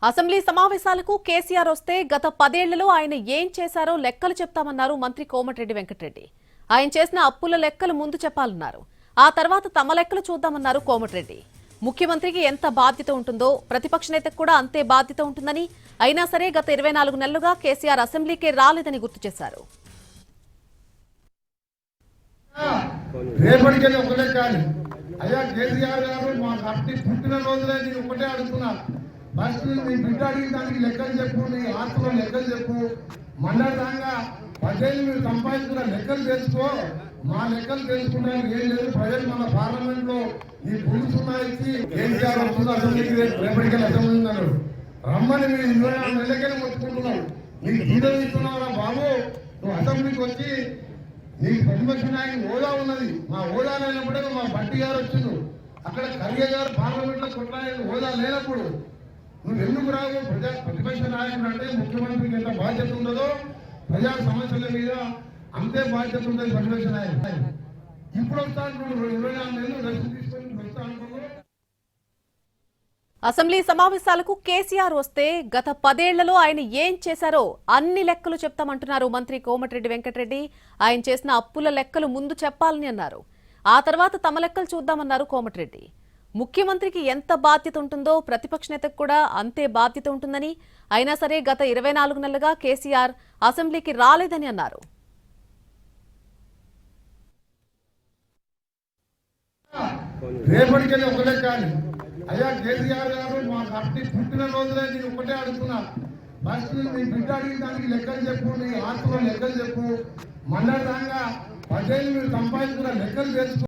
Assembly సమావేశాలకు కేసీఆర్ వస్తే గత 10 ఏళ్లలో ఆయన ఏం చేశారో లెక్కలు చెప్తామన్నారు మంత్రి కోమటిరెడ్డి వెంకటరెడ్డి. ఆయన చేసిన అప్పుల లెక్కలు ముందు చెప్పాలన్నారు. ఆ తర్వాత తమ లెక్కలు చూద్దామన్నారు కోమటిరెడ్డి. ముఖ్యమంత్రికి ఎంత బాధ్యత ఉంటుందో ప్రతిపక్ష నేతకు కూడా అంతే బాధ్యత ఉంటుందని, అయినా సరే గత 24 నెలలుగా కేసీఆర్ అసెంబ్లీకే రాలేదని గుర్తు చేశారు. రేపటికెళ్ళి ఒకటే కానీ అయ్యా కేసీఆర్ గారు మా పార్టీ పుట్టిన రోజులే నేను ఒకటే అడుగుతున్నా. ఫస్ట్ నీ బిడ్డ అడిగిన దానికి లెక్కలు చెప్పు, నీ ఆస్తులో లెక్కలు చెప్పు. మండలంగా 10 ఏళ్ళు మీరు సంపాదించుకున్న లెక్కలు తెలుసుకో. మా లెక్కలు తెలుసుకోవడానికి ఏం లేదు. ప్రజలు మన పార్లమెంట్ లో ఈ పులుసున్నా ఇచ్చి కేసీఆర్ వస్తుంది అసెంబ్లీకి, రేపటికెళ్ళి అసెంబ్లీ ఉన్నారు రమ్మని మీరు 24 నెలలకెళ్ళి మొత్తుకుంటున్నావు. నీకు జీతం ఇస్తున్నావురా బాబు. నువ్వు అసెంబ్లీకి వచ్చి నీకు ప్రతిపక్ష నాయకుడు హోదా ఉన్నది. మా హోదా లేనప్పుడే మా భట్టి గారు వచ్చిండు. అక్కడ ఖర్గే గారు పార్లమెంట్ లో కొట్లాడిన హోదా లేనప్పుడు నువ్వు ఎందుకు రావు? ప్రతిపక్ష నాయకుడు అంటే ముఖ్యమంత్రికి ఎంత బాధ్యత ఉండదో ప్రజా సమస్యల మీద అంతే బాధ్యత ఉంటుంది ప్రతిపక్ష నాయకుడు. ఇప్పుడు వస్తా అంటున్నాడు 24 నెలలు రెస్ట్ తీసుకొని వస్తా అంటున్నాడు. అసెంబ్లీ సమావేశాలకు కేసీఆర్ వస్తే గత 10 ఏళ్లలో ఆయన ఏం చేశారో అన్ని లెక్కలు చెప్తామంటున్నారు మంత్రి కోమటిరెడ్డి వెంకటరెడ్డి. ఆయన చేసిన అప్పుల లెక్కలు ముందు చెప్పాలని అన్నారు. ఆ తర్వాత తమ లెక్కలు చూద్దామన్నారు కోమటిరెడ్డి. ముఖ్యమంత్రికి ఎంత బాధ్యత ఉంటుందో ప్రతిపక్ష నేతకు కూడా అంతే బాధ్యత ఉంటుందని, అయినా సరే గత 24 నెలలుగా కేసీఆర్ అసెంబ్లీకి రాలేదని అన్నారు. రేపటికెళ్ళి ఒకటే కానీ అయ్యా కేసీఆర్ గారు మా పార్టీ పుట్టిన రోజులే నేను ఒకటే అడుగుతున్నా. ఫస్ట్ నీ బిడ్డ అడిగిన దానికి లెక్కలు చెప్పు, నీ ఆస్తులో లెక్కలు చెప్పు. మండలంగా 10 ఏళ్ళు మీరు సంపాదించుకున్న లెక్కలు తెలుసుకో.